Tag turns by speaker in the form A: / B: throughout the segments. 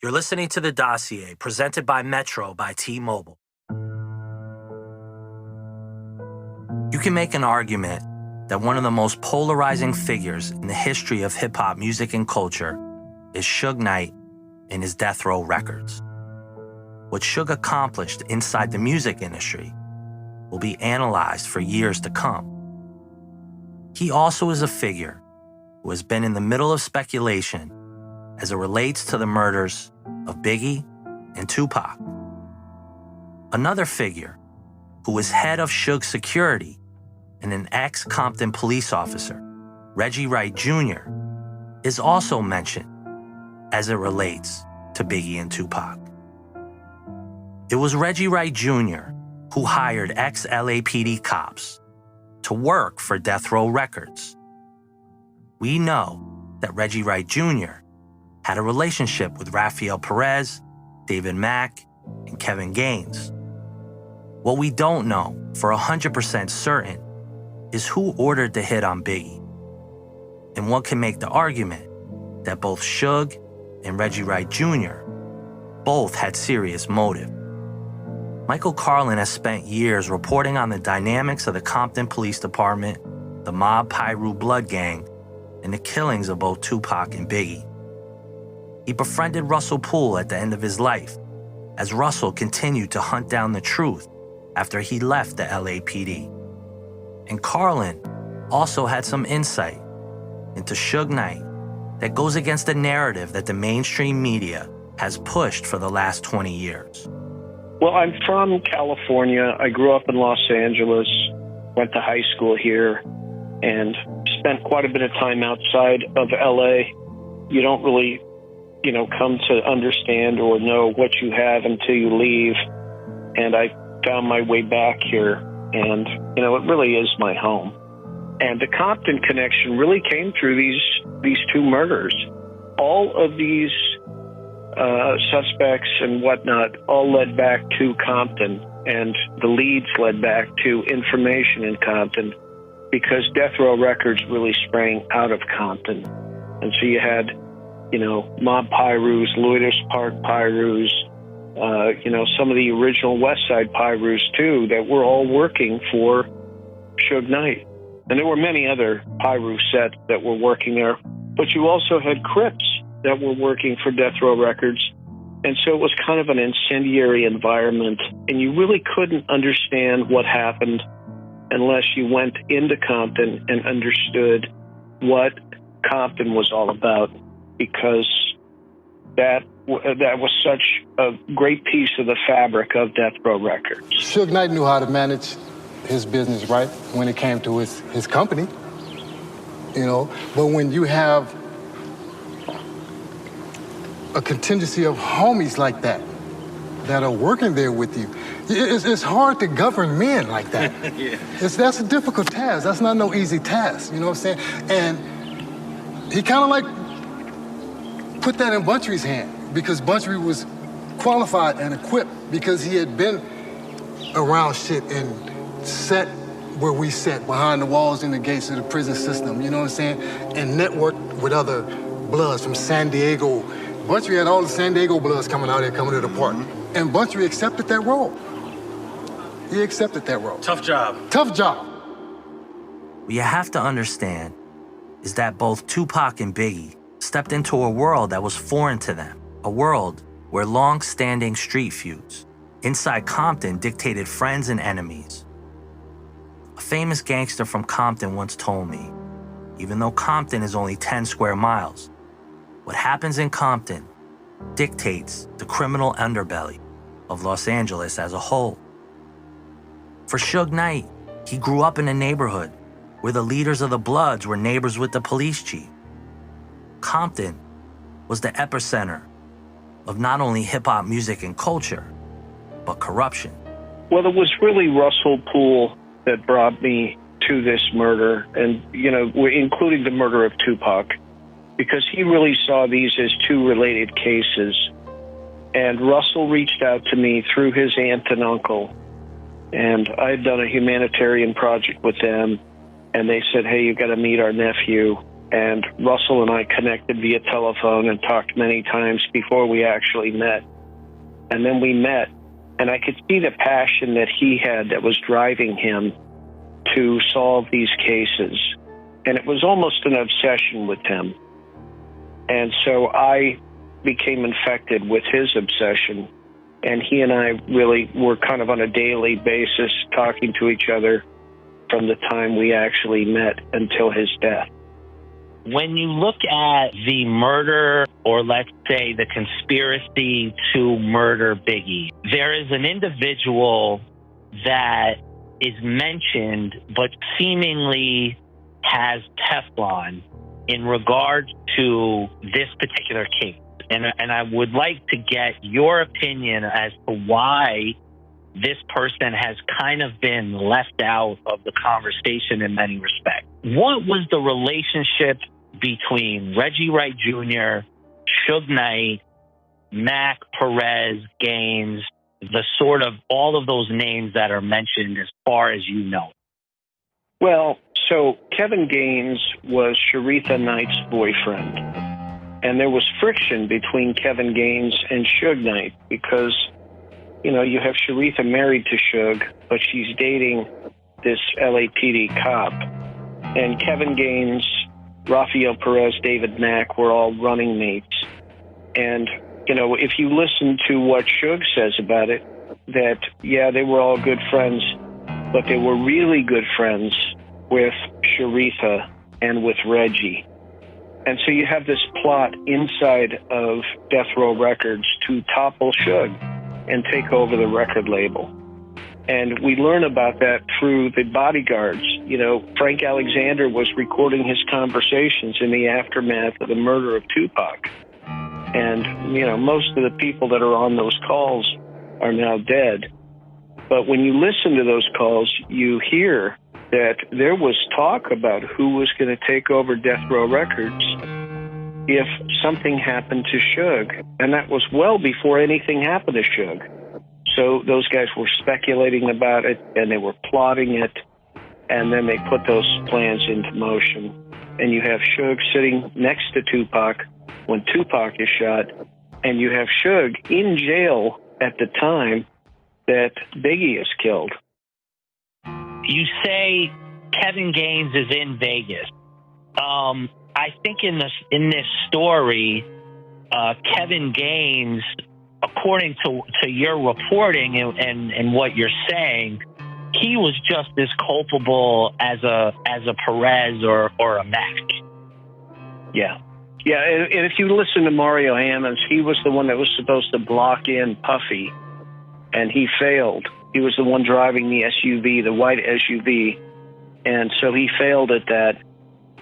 A: You're listening to The Dossier, presented by Metro by T-Mobile. You can make an argument that one of the most polarizing figures in the history of hip-hop music and culture is Suge Knight and his Death Row Records. What Suge accomplished inside the music industry will be analyzed for years to come. He also is a figure who has been in the middle of speculation as it relates to the murders of Biggie and Tupac. Another figure who was head of Suge's security and an ex-Compton police officer, Reggie Wright Jr., is also mentioned as it relates to Biggie and Tupac. It was Reggie Wright Jr. who hired ex-LAPD cops to work for Death Row Records. We know that Reggie Wright Jr. had a relationship with Rafael Perez, David Mack, and Kevin Gaines. What we don't know for 100% certain is who ordered the hit on Biggie. And one can make the argument that both Suge and Reggie Wright Jr. both had serious motive. Michael Carlin has spent years reporting on the dynamics of the Compton Police Department, the Mob Piru Blood Gang, and the killings of both Tupac and Biggie. He befriended Russell Poole at the end of his life, as Russell continued to hunt down the truth after he left the LAPD. And Carlin also had some insight into Suge Knight that goes against the narrative that the mainstream media has pushed for the last 20 years.
B: Well, I'm from California. I grew up in Los Angeles, went to high school here, and spent quite a bit of time outside of LA. You don't really come to understand or know what you have until you leave. And I found my way back here, and, it really is my home. And the Compton connection really came through these two murders. All of these suspects and whatnot all led back to Compton, and the leads led back to information in Compton, because Death Row Records really sprang out of Compton. And so you had Mob Pirus, Loiters Park Pirus, some of the original West Side Pirus too, that were all working for Suge Knight. And there were many other Piru sets that were working there, but you also had Crips that were working for Death Row Records. And so it was kind of an incendiary environment, and you really couldn't understand what happened unless you went into Compton and understood what Compton was all about, because that was such a great piece of the fabric of Death Row Records.
C: Suge Knight knew how to manage his business right when it came to his company, but when you have a contingency of homies like that are working there with you, it's hard to govern men like that. Yeah. That's a difficult task. That's not no easy task, you know what I'm saying? And he kind of put that in Buntry's hand, because Buntry was qualified and equipped because he had been around shit and sat where we sat, behind the walls and the gates of the prison system, you know what I'm saying? And networked with other bloods from San Diego. Buntry had all the San Diego bloods coming out here, coming to the park. And Buntry accepted that role. He accepted that role.
A: Tough job.
C: Tough job.
A: What you have to understand is that both Tupac and Biggie stepped into a world that was foreign to them, a world where long-standing street feuds inside Compton dictated friends and enemies. A famous gangster from Compton once told me, even though Compton is only 10 square miles, what happens in Compton dictates the criminal underbelly of Los Angeles as a whole. For Suge Knight, he grew up in a neighborhood where the leaders of the Bloods were neighbors with the police chief. Compton was the epicenter of not only hip-hop music and culture, but corruption.
B: Well, it was really Russell Poole that brought me to this murder, and, including the murder of Tupac, because he really saw these as two related cases. And Russell reached out to me through his aunt and uncle, and I had done a humanitarian project with them, and they said, hey, you've got to meet our nephew. And Russell and I connected via telephone and talked many times before we actually met. And then we met, and I could see the passion that he had that was driving him to solve these cases. And it was almost an obsession with him. And so I became infected with his obsession. And he and I really were kind of on a daily basis talking to each other from the time we actually met until his death.
A: When you look at the murder, or let's say the conspiracy to murder Biggie, there is an individual that is mentioned but seemingly has Teflon in regards to this particular case. And I would like to get your opinion as to why this person has kind of been left out of the conversation in many respects. What was the relationship between Reggie Wright Jr., Suge Knight, Mac, Perez, Gaines, the sort of all of those names that are mentioned as far as you know?
B: Well, so Kevin Gaines was Sharitha Knight's boyfriend. And there was friction between Kevin Gaines and Suge Knight because, you know, you have Sharitha married to Suge, but she's dating this LAPD cop. And Kevin Gaines, Rafael Perez, David Mack were all running mates. And, you know, if you listen to what Suge says about it, that, yeah, they were all good friends, but they were really good friends with Sharitha and with Reggie. And so you have this plot inside of Death Row Records to topple Suge and take over the record label. And we learn about that through the bodyguards. You know, Frank Alexander was recording his conversations in the aftermath of the murder of Tupac. And, you know, most of the people that are on those calls are now dead. But when you listen to those calls, you hear that there was talk about who was going to take over Death Row Records if something happened to Suge. And that was well before anything happened to Suge. So those guys were speculating about it, and they were plotting it, and then they put those plans into motion. And you have Suge sitting next to Tupac when Tupac is shot, and you have Suge in jail at the time that Biggie is killed.
A: You say Kevin Gaines is in Vegas. I think in this story, Kevin Gaines, according to your reporting and what you're saying, he was just as culpable as a Perez or a Mac.
B: Yeah. Yeah, and if you listen to Mario Hammonds, he was the one that was supposed to block in Puffy, and he failed. He was the one driving the SUV, the white SUV, and so he failed at that.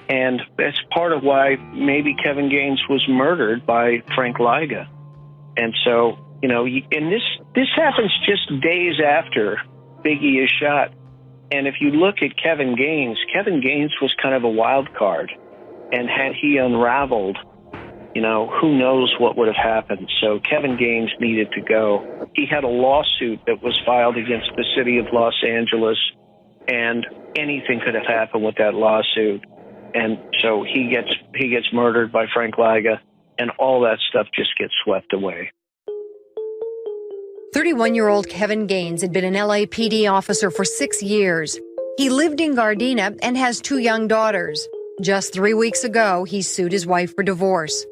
B: And that's part of why maybe Kevin Gaines was murdered by Frank Liga. And so, you know, and this happens just days after Biggie is shot. And if you look at Kevin Gaines was kind of a wild card. And had he unraveled, you know, who knows what would have happened. So Kevin Gaines needed to go. He had a lawsuit that was filed against the city of Los Angeles, and anything could have happened with that lawsuit. And so he gets murdered by Frank Liga, and all that stuff just gets swept away.
D: 31-year-old Kevin Gaines had been an LAPD officer for 6 years. He lived in Gardena and has 2 young daughters. Just 3 weeks ago, he sued his wife for divorce.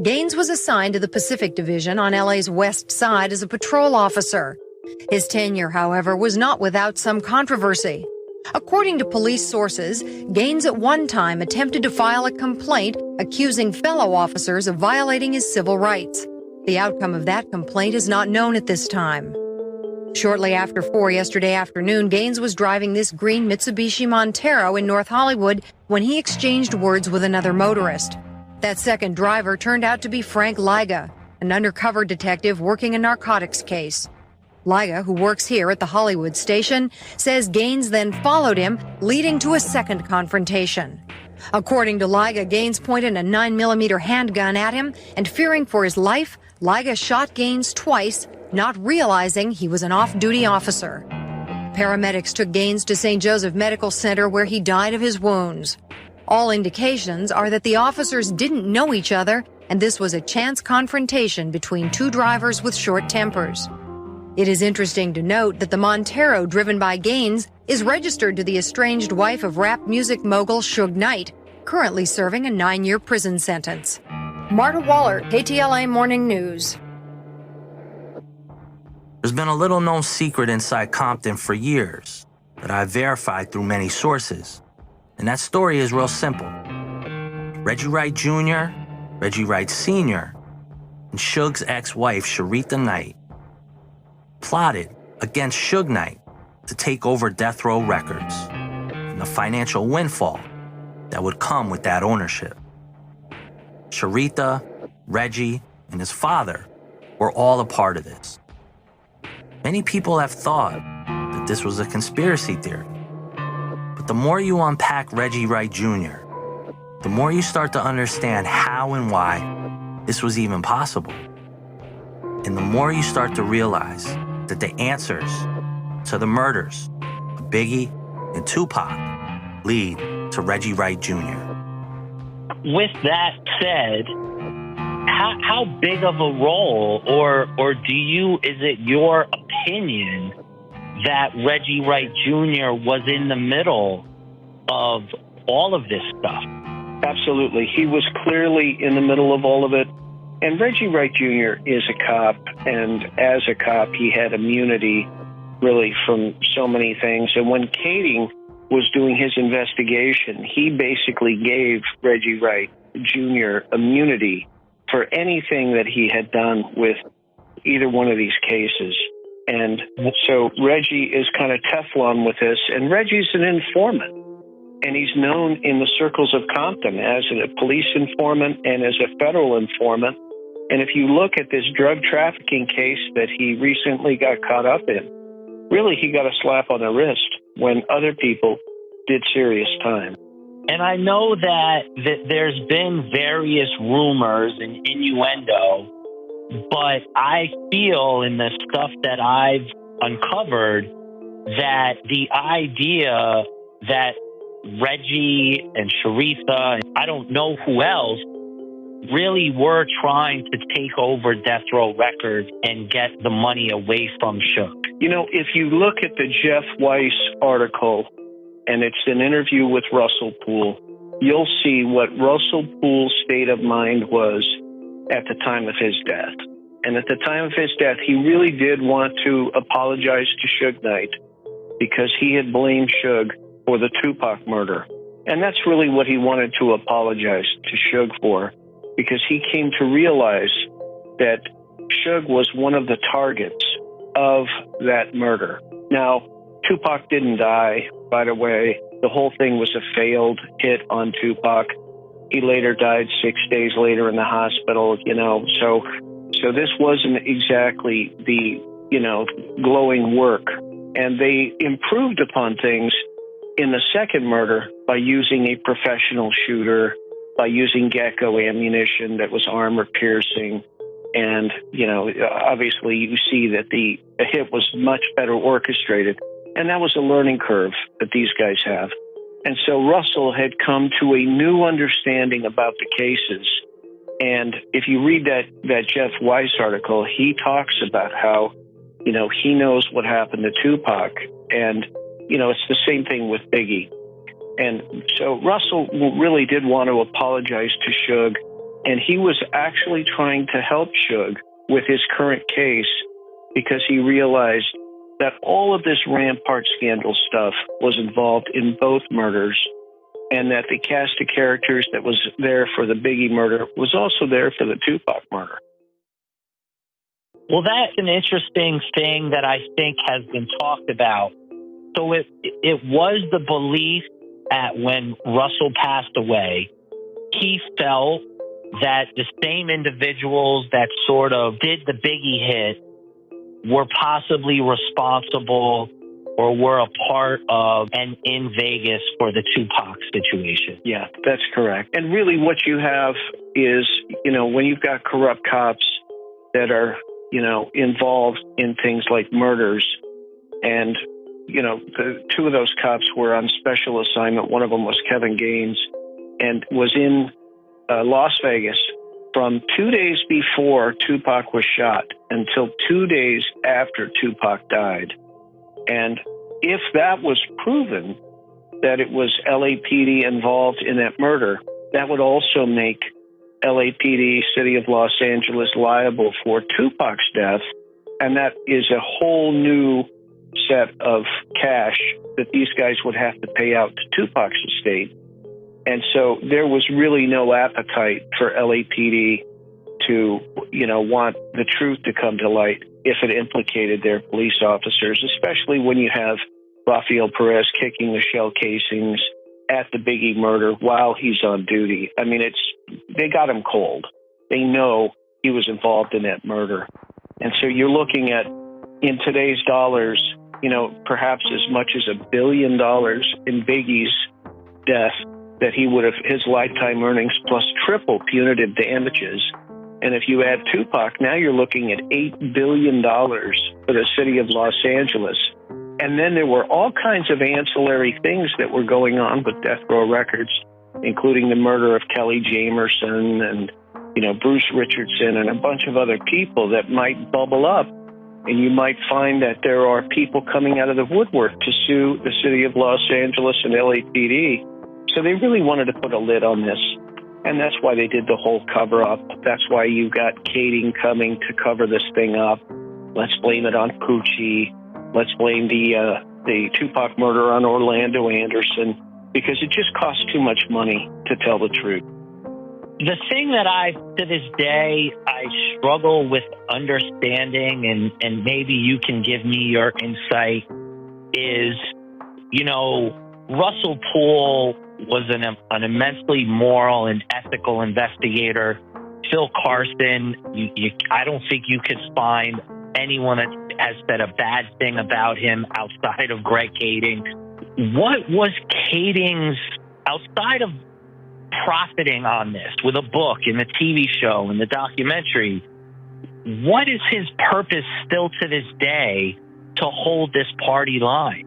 D: Gaines was assigned to the Pacific Division on LA's west side as a patrol officer. His tenure, however, was not without some controversy. According to police sources, Gaines at one time attempted to file a complaint accusing fellow officers of violating his civil rights. The outcome of that complaint is not known at this time. Shortly after 4 yesterday afternoon, Gaines was driving this green Mitsubishi Montero in North Hollywood when he exchanged words with another motorist. That second driver turned out to be Frank Liga, an undercover detective working a narcotics case. Liga, who works here at the Hollywood station, says Gaines then followed him, leading to a second confrontation. According to Liga, Gaines pointed a 9mm handgun at him, and fearing for his life, Liga shot Gaines twice, not realizing he was an off-duty officer. Paramedics took Gaines to St. Joseph Medical Center, where he died of his wounds. All indications are that the officers didn't know each other, and this was a chance confrontation between two drivers with short tempers. It is interesting to note that the Montero driven by Gaines is registered to the estranged wife of rap music mogul Suge Knight, currently serving a 9-year prison sentence. Marta Waller, KTLA Morning News.
A: There's been a little-known secret inside Compton for years that I've verified through many sources, and that story is real simple. Reggie Wright Jr., Reggie Wright Sr., and Suge's ex-wife, Sharitha Knight, plotted against Suge Knight to take over Death Row Records and the financial windfall that would come with that ownership. Sharitha, Reggie, and his father were all a part of this. Many people have thought that this was a conspiracy theory, but the more you unpack Reggie Wright Jr., the more you start to understand how and why this was even possible. And the more you start to realize that the answers to the murders of Biggie and Tupac lead to Reggie Wright Jr.
E: With that said, how big of a role, or is it your opinion that Reggie Wright Jr. was in the middle of all of this stuff?
B: Absolutely. He was clearly in the middle of all of it. And Reggie Wright Jr. is a cop, and as a cop, he had immunity really from so many things. And when Kading was doing his investigation, he basically gave Reggie Wright Jr. immunity for anything that he had done with either one of these cases. And so Reggie is kind of Teflon with this, and Reggie's an informant. And he's known in the circles of Compton as a police informant and as a federal informant. And if you look at this drug trafficking case that he recently got caught up in, really he got a slap on the wrist when other people did serious time.
E: And I know that there's been various rumors and innuendo, but I feel in the stuff that I've uncovered that the idea that Reggie and Sharitha, and I don't know who else, really were trying to take over Death Row Records and get the money away from Suge.
B: You know, if you look at the Jeff Weiss article, and it's an interview with Russell Poole, you'll see what Russell Poole's state of mind was at the time of his death. And at the time of his death, he really did want to apologize to Suge Knight because he had blamed Suge for the Tupac murder. And that's really what he wanted to apologize to Suge for, because he came to realize that Suge was one of the targets of that murder. Now, Tupac didn't die, by the way. The whole thing was a failed hit on Tupac. He later died 6 days later in the hospital, you know. So this wasn't exactly the, you know, glowing work. And they improved upon things in the second murder by using a professional shooter, by using Gecko ammunition that was armor piercing. And, you know, obviously you see that the hit was much better orchestrated. And that was a learning curve that these guys have. And so Russell had come to a new understanding about the cases. And if you read that Jeff Weiss article, he talks about how, you know, he knows what happened to Tupac. And, you know, it's the same thing with Biggie. And so Russell really did want to apologize to Suge. And he was actually trying to help Suge with his current case because he realized that all of this Rampart scandal stuff was involved in both murders, and that the cast of characters that was there for the Biggie murder was also there for the Tupac murder.
E: Well, that's an interesting thing that I think has been talked about. So it was the belief that when Russell passed away, he felt that the same individuals that sort of did the Biggie hit were possibly responsible or were a part of and in Vegas for the Tupac situation.
B: Yeah, that's correct. And really what you have is, you know, when you've got corrupt cops that are, you know, involved in things like murders, and, you know, the two of those cops were on special assignment. One of them was Kevin Gaines, and was in Las Vegas from 2 days before Tupac was shot until 2 days after Tupac died. And if that was proven that it was LAPD involved in that murder, that would also make LAPD, City of Los Angeles, liable for Tupac's death. And that is a whole new set of cash that these guys would have to pay out to Tupac's estate. And so there was really no appetite for LAPD to, want the truth to come to light if it implicated their police officers, especially when you have Rafael Perez kicking the shell casings at the Biggie murder while he's on duty. I mean, they got him cold. They know he was involved in that murder. And so you're looking at, in today's dollars, perhaps as much as $1 billion in Biggie's death, that he would have, his lifetime earnings plus triple punitive damages. And if you add Tupac, now you're looking at $8 billion for the city of Los Angeles. And then there were all kinds of ancillary things that were going on with Death Row Records, including the murder of Kelly Jamerson and, Bruce Richardson and a bunch of other people that might bubble up. And you might find that there are people coming out of the woodwork to sue the city of Los Angeles and LAPD. So they really wanted to put a lid on this. And that's why they did the whole cover-up. That's why you got Kading coming to cover this thing up. Let's blame it on Poochie. Let's blame the Tupac murder on Orlando Anderson, because it just costs too much money to tell the truth.
E: The thing that to this day, I struggle with understanding, and maybe you can give me your insight, is, Russell Poole was an immensely moral and ethical investigator. Phil Carson, I don't think you could find anyone that has said a bad thing about him outside of Greg Kading. What was Kading's, outside of profiting on this with a book and the TV show and the documentary, what is his purpose still to this day to hold this party line?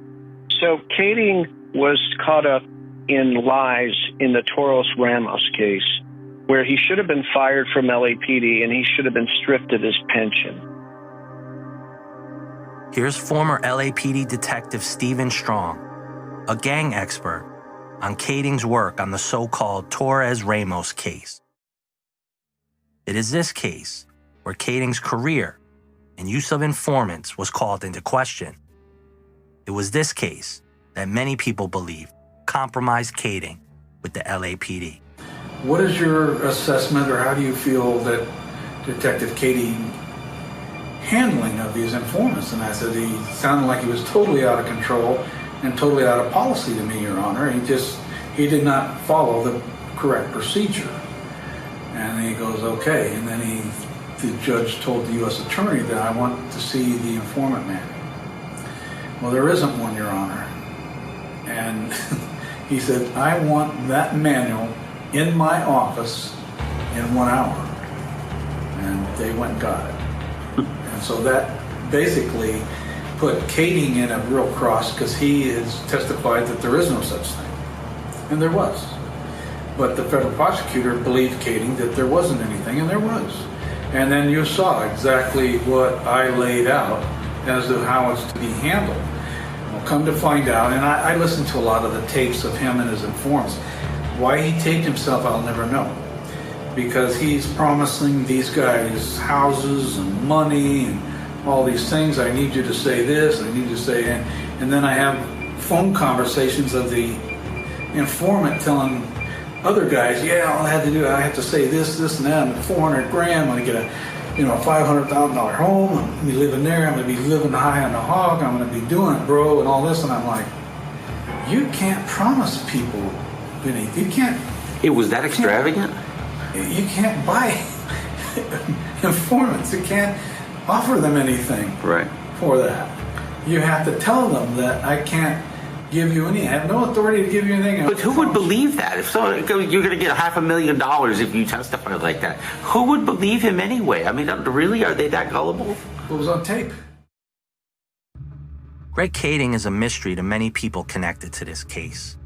B: So Kading was caught up in lies in the Toros Ramos case, where he should have been fired from LAPD and he should have been stripped of his pension.
A: Here's former LAPD detective Stephen Strong, a gang expert, on Kading's work on the so-called Torres Ramos case. It is this case where Kading's career and use of informants was called into question. It was this case that many people believe compromised Kading with the LAPD.
F: What is your assessment, or how do you feel that Detective Kading handling of these informants? And I said he sounded like he was totally out of control and totally out of policy to me, Your Honor. He did not follow the correct procedure. And he goes, okay. And then the judge told the U.S. attorney that I want to see the informant manual. Well, there isn't one, Your Honor. And he said, I want that manual in my office in 1 hour. And they went and got it. And so that basically put Kading in a real cross, because he has testified that there is no such thing. And there was. But the federal prosecutor believed Kading that there wasn't anything, and there was. And then you saw exactly what I laid out as to how it's to be handled. Well, come to find out, and I listened to a lot of the tapes of him and his informants. Why he taped himself, I'll never know. Because he's promising these guys houses and money and all these things. I need you to say this, I need you to say, and then I have phone conversations of the informant telling other guys, yeah, all I had to do, I have to say this, and that, and $400 grand, I'm gonna get a $500,000 home, I'm gonna be living there, I'm gonna be living high on the hog, I'm gonna be doing it, bro, and all this, and I'm like, you can't promise people anything. You can't.
G: It was that extravagant?
F: You can't buy informants. You can't offer them anything for that. You have to tell them that I can't give you any. I have no authority to give you anything.
G: But who would believe that? If so, you're going to get $500,000 if you testify like that. Who would believe him anyway? I mean, really, are they that gullible?
F: It was on tape.
A: Greg Kading is a mystery to many people connected to this case.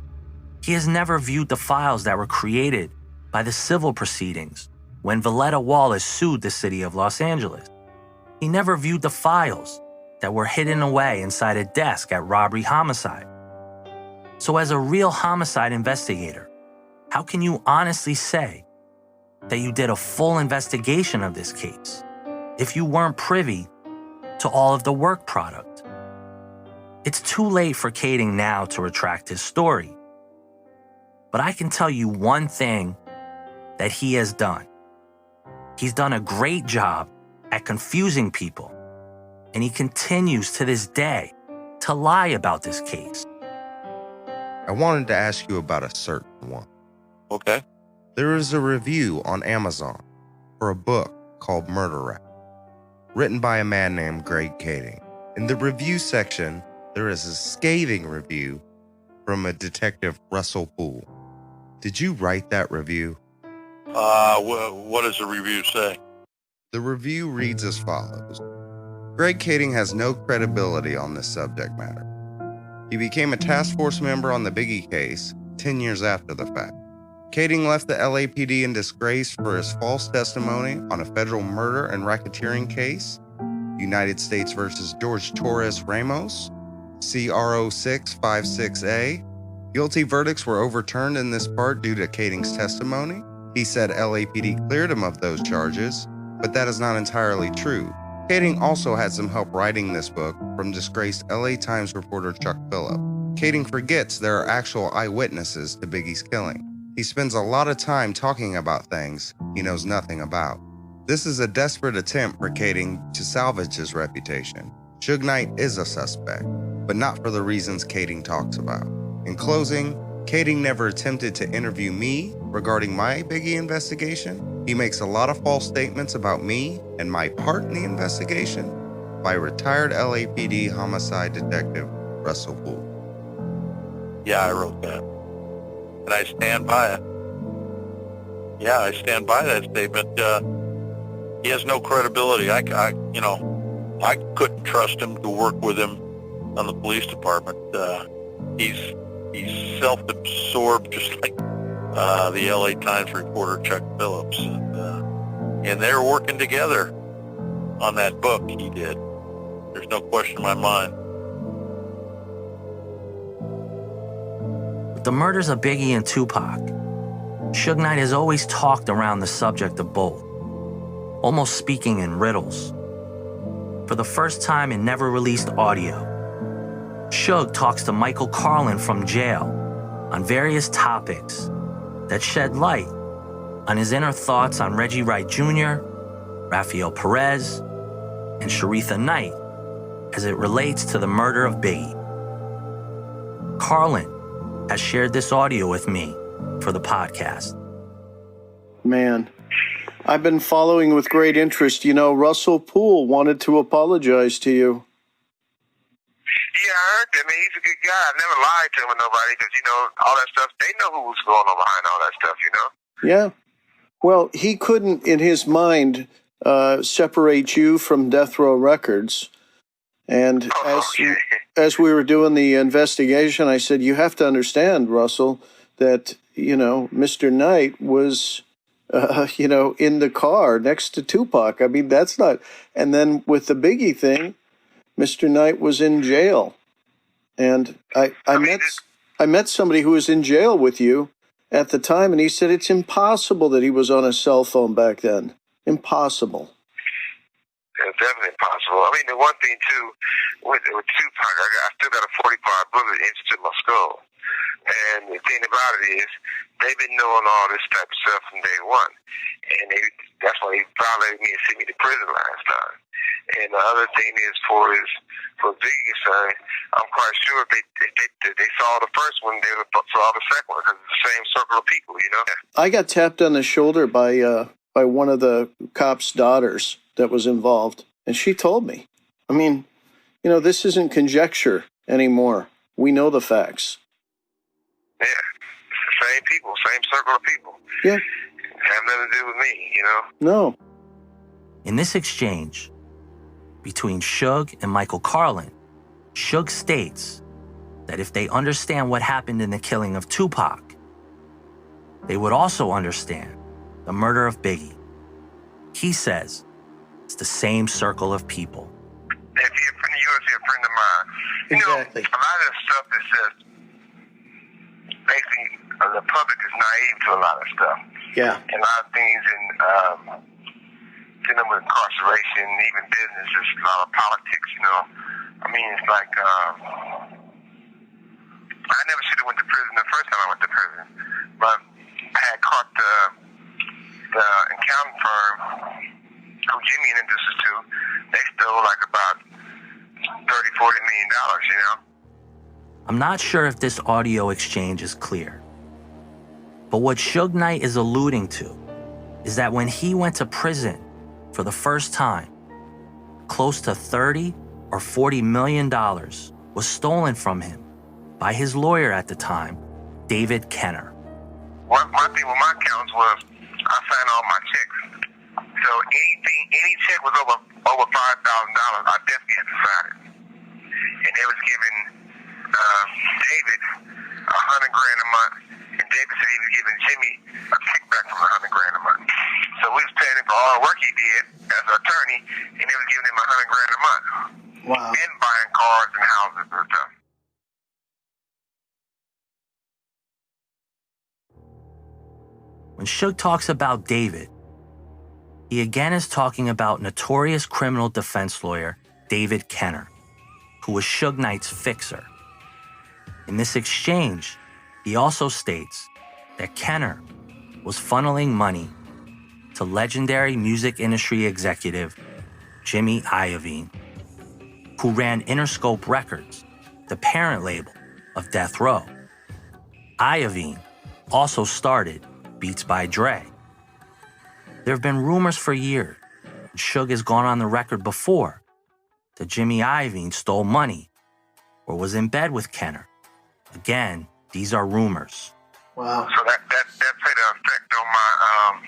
A: He has never viewed the files that were created by the civil proceedings when Valletta Wallace sued the city of Los Angeles. He never viewed the files that were hidden away inside a desk at Robbery Homicide. So as a real homicide investigator, how can you honestly say that you did a full investigation of this case if you weren't privy to all of the work product? It's too late for Kading now to retract his story. But I can tell you one thing that he has done. He's done a great job at confusing people, and he continues to this day to lie about this case.
H: I wanted to ask you about a certain one.
I: Okay.
H: There is a review on Amazon for a book called Murder Rap, written by a man named Greg Kading. In the review section, there is a scathing review from a detective, Russell Poole. Did you write that review?
I: What does the review say?
H: The review reads as follows. Greg Kading has no credibility on this subject matter. He became a task force member on the Biggie case 10 years after the fact. Kading left the LAPD in disgrace for his false testimony on a federal murder and racketeering case, United States versus George Torres Ramos, CRO 656A. Guilty verdicts were overturned in this part due to Kading's testimony. He said LAPD cleared him of those charges, but that is not entirely true. Kading also had some help writing this book from disgraced LA Times reporter Chuck Phillip. Kading forgets there are actual eyewitnesses to Biggie's killing. He spends a lot of time talking about things he knows nothing about. This is a desperate attempt for Kading to salvage his reputation. Suge Knight is a suspect, but not for the reasons Kading talks about. In closing, Kading never attempted to interview me regarding my Biggie investigation. He makes a lot of false statements about me and my part in the investigation by retired LAPD homicide detective Russell Poole.
I: Yeah, I wrote that. And I stand by it. Yeah, I stand by that statement. He has no credibility. I couldn't trust him to work with him on the police department. He's self-absorbed, just like the LA Times reporter Chuck Phillips, and they're working together on that book. He did. There's no question in my mind.
A: With the murders of Biggie and Tupac, Suge Knight has always talked around the subject of both, almost speaking in riddles. For the first time in never-released audio, Suge talks to Michael Carlin from jail on various topics that shed light on his inner thoughts on Reggie Wright Jr., Rafael Perez, and Sharitha Knight as it relates to the murder of Biggie. Carlin has shared this audio with me for the podcast.
J: Man, I've been following with great interest. You know, Russell Poole wanted to apologize to you.
K: Yeah, I heard that, man. He's a good guy. I never lied to him or nobody because, all that stuff, they know who was going on behind all that stuff,
J: Yeah. Well, he couldn't, in his mind, separate you from Death Row Records. And as we were doing the investigation, I said, you have to understand, Russell, that, Mr. Knight was, in the car next to Tupac. I mean, that's not... And then with the Biggie thing, Mr. Knight was in jail. And I met somebody who was in jail with you at the time, and he said it's impossible that he was on a cell phone back then. Impossible.
K: It's definitely impossible. I mean, the one thing, too, with Tupac, I still got a 45 bullet into my skull. And the thing about it is, they've been knowing all this type of stuff from day one. And that's why he violated me and sent me to prison last time. And the other thing is, for Biggie's son, I'm quite sure if they saw the first one, they saw the second one, because it's the same circle of people,
J: I got tapped on the shoulder by one of the cop's daughters that was involved, and she told me. I mean, this isn't conjecture anymore. We know the facts.
K: Yeah, it's the same people, same circle of people.
J: Yeah.
K: Have nothing to do with me,
J: No.
A: In this exchange between Suge and Michael Carlin, Suge states that if they understand what happened in the killing of Tupac, they would also understand the murder of Biggie. He says it's the same circle of people.
K: If you're a friend of yours, you're a friend of mine.
J: Exactly.
K: You know, a lot of this stuff is just basically the public is naive to a lot of stuff.
J: Yeah.
K: And a lot of things in dealing with incarceration, even business, there's a lot of politics, you know. I mean, it's like, I never should have went to prison the first time I went to prison. But I had caught the accounting firm who Jimmy introduced us to. They stole like about $30-40 million, you know.
A: I'm not sure if this audio exchange is clear, but what Suge Knight is alluding to is that when he went to prison for the first time, close to $30 or $40 million was stolen from him by his lawyer at the time, David Kenner.
K: One thing with my accounts was I signed all my checks. So any check was over $5,000, I definitely had to sign it. And they was giving David $100,000 a month, and David said he was giving Jimmy a kickback from $100,000 a month. So we was paying him for all the work he did as an attorney, and they was giving him $100,000 a month.
J: Wow.
K: And buying cars and houses and stuff.
A: When Suge talks about David, he again is talking about notorious criminal defense lawyer David Kenner, who was Suge Knight's fixer. In this exchange, he also states that Kenner was funneling money to legendary music industry executive Jimmy Iovine, who ran Interscope Records, the parent label of Death Row. Iovine also started Beats by Dre. There have been rumors for years, and Suge has gone on the record before, that Jimmy Iovine stole money or was in bed with Kenner. Again, these are rumors.
J: Wow.
K: So that played an effect on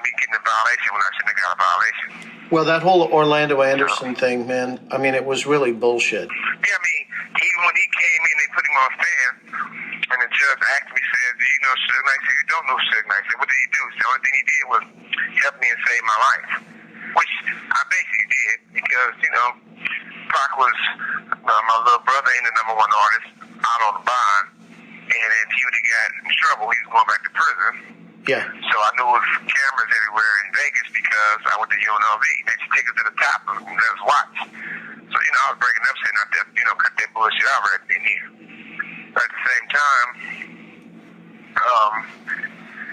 K: me getting a violation when I shouldn't have got a violation.
J: Well, that whole Orlando Anderson thing, man, I mean, it was really bullshit.
K: Yeah, I mean, even when he came in, they put him on stand, and the judge asked me, said, do you know Suge Knight? I said, you don't know Suge Knight. I said, what did he do? The only thing he did was help me and save my life, which I basically did because, you know, Pac was my little brother and the #1 artist out on the bond, and if he would have got in trouble, he was going back to prison.
J: Yeah.
K: So I knew it was cameras everywhere in Vegas because I went to UNLV. They just take us to the top and let us watch. So, you know, I was breaking up saying, cut that bullshit out right in here. But at the same time,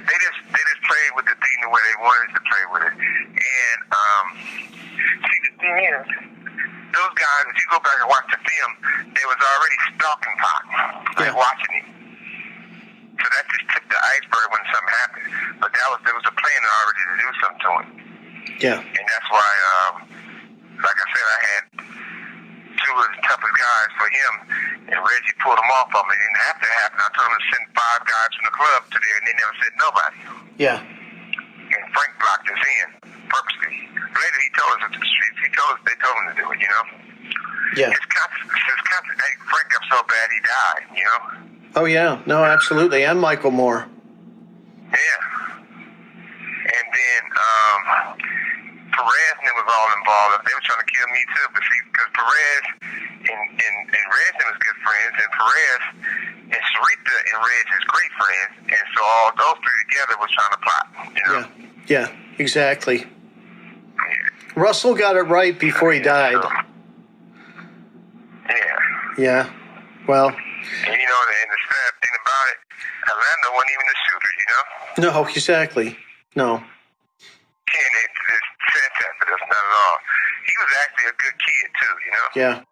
K: they just played with the thing the way they wanted to play with it. And see, the thing is, those guys, if you go back and watch the film, they was already stalking Pac, like watching him. So that just tipped the iceberg when something happened. But there was a plan already to do something to him.
J: Yeah.
K: And that's why, like I said, I had two of the toughest guys for him, and Reggie pulled them off of me. And after it happened, I told him to send 5 guys from the club to there, and they never said nobody.
J: Yeah.
K: And Frank blocked us in purposely. Later, he told us at the streets. They told him to do it, you know.
J: Yeah.
K: Frank got so bad he died, you know.
J: Oh, yeah. No, absolutely. And Michael Moore.
K: Yeah. And then Perez and them was all involved. They were trying to kill me too, but see, because Perez and Reg was good friends, and Perez and Sarita and Reg is great friends, and so all those three together was trying to plot, you know.
J: Yeah, exactly. Russell got it right before he died. Yeah. Well.
K: And, you know, and the sad thing about it, Atlanta wasn't even the shooter, you know?
J: No, exactly. No.
K: And it's sad for us, not at all. He was actually a good kid, too, you know?
J: Yeah.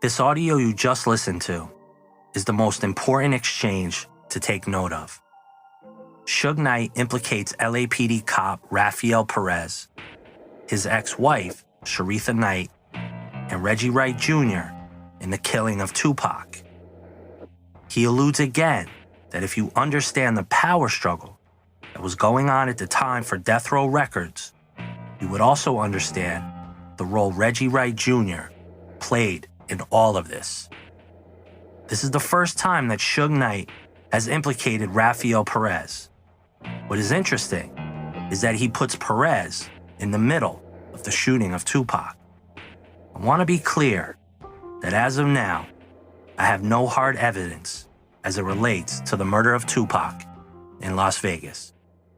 A: This audio you just listened to is the most important exchange to take note of. Suge Knight implicates LAPD cop Rafael Perez, his ex-wife, Sharitha Knight, and Reggie Wright Jr. in the killing of Tupac. He alludes again that if you understand the power struggle that was going on at the time for Death Row Records, you would also understand the role Reggie Wright Jr. played in all of this. This is the first time that Suge Knight has implicated Rafael Perez. What is interesting is that he puts Perez in the middle of the shooting of Tupac. I want to be clear that as of now, I have no hard evidence as it relates to the murder of Tupac in Las Vegas.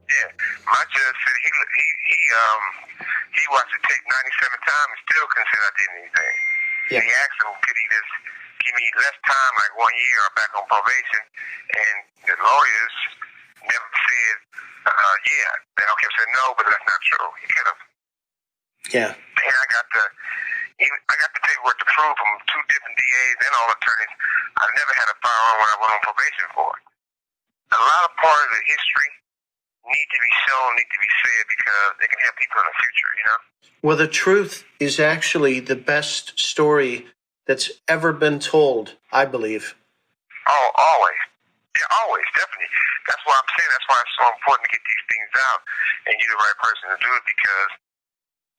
K: Yeah, my judge said he watched the tape 97 times and still couldn't say I did anything. Yeah. He asked him, could he just give me less time, like 1 year, or back on probation? And the lawyers never said, yeah. They all kept saying, no, but that's not true. He could have.
J: Yeah.
K: And I got the paperwork to prove from 2 different DAs and all attorneys. I never had a firearm when I went on probation for it. A lot of part of the history need to be shown, need to be said, because it can help people in the future, you know?
J: Well, the truth is actually the best story that's ever been told, I believe.
K: Oh, always. Yeah, always, definitely. That's why I'm saying, that's why it's so important to get these things out, and you're the right person to do it, because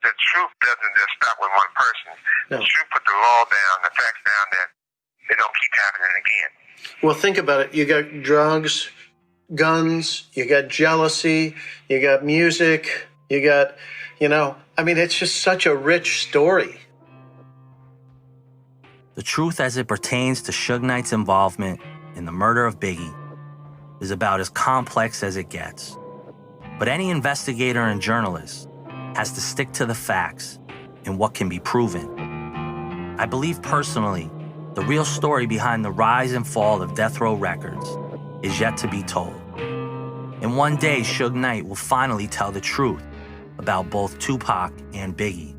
K: the truth doesn't just stop with one person. No. The truth put the law down, the facts down, that they don't keep happening again.
J: Well, think about it. You got drugs, guns, you got jealousy, you got music, you got, I mean, it's just such a rich story.
A: The truth as it pertains to Suge Knight's involvement in the murder of Biggie is about as complex as it gets. But any investigator and journalist has to stick to the facts and what can be proven. I believe personally, the real story behind the rise and fall of Death Row Records is yet to be told. And one day, Suge Knight will finally tell the truth about both Tupac and Biggie.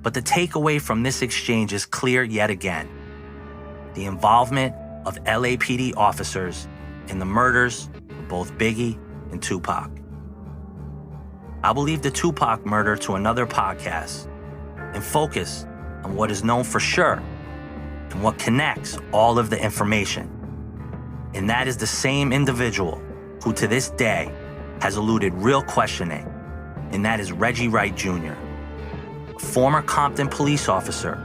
A: But the takeaway from this exchange is clear yet again. The involvement of LAPD officers in the murders of both Biggie and Tupac. I'll leave the Tupac murder to another podcast and focus on what is known for sure and what connects all of the information. And that is the same individual who to this day has eluded real questioning, and that is Reggie Wright Jr., a former Compton police officer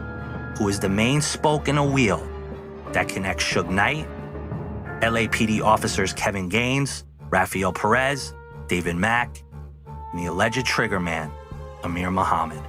A: who is the main spoke in a wheel that connects Suge Knight, LAPD officers Kevin Gaines, Rafael Perez, David Mack, and the alleged trigger man, Amir Muhammad.